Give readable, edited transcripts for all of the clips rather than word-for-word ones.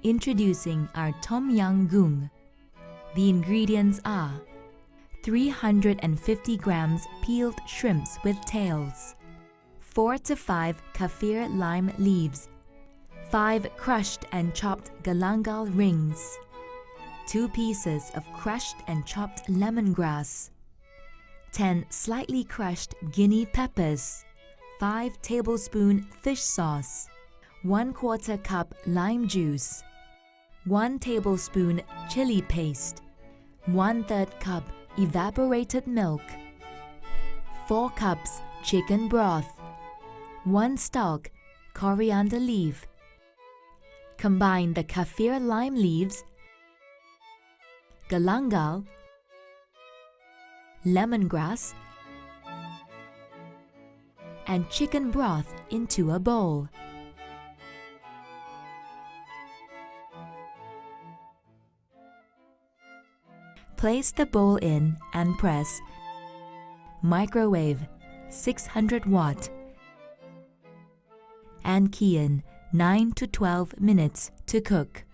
Introducing our Tom Yum Goong. The ingredients are 350 grams peeled shrimps with tails, 4 to 5 kaffir lime leaves, 5 crushed and chopped galangal rings, 2 pieces of crushed and chopped lemongrass, 10 slightly crushed guinea peppers, 5 tablespoons fish sauce, 1/4 cup lime juice, 1 tablespoon chili paste, 1/3 cup evaporated milk, 4 cups chicken broth, 1 stalk coriander leaf. Combine the kaffir lime leaves, galangal, lemongrass, and chicken broth into a bowl. Place the bowl in and press. Microwave 600 watt and key in 9 to 12 minutes to cook.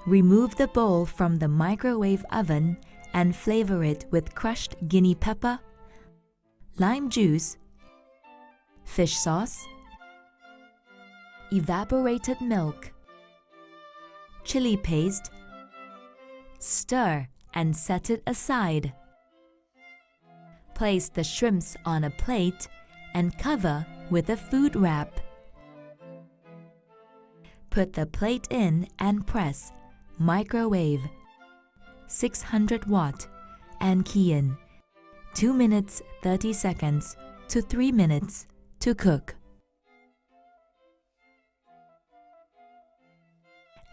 Remove the bowl from the microwave oven and flavor it with crushed guinea pepper, lime juice, fish sauce, evaporated milk, chili paste. Stir and set it aside. Place the shrimps on a plate and cover with a food wrap. Put the plate in and press. Microwave 600 watt and key in 2 minutes 30 seconds to 3 minutes to cook.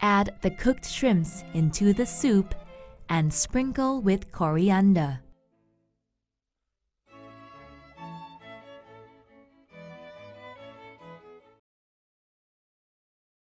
Add the cooked shrimps into the soup and sprinkle with coriander.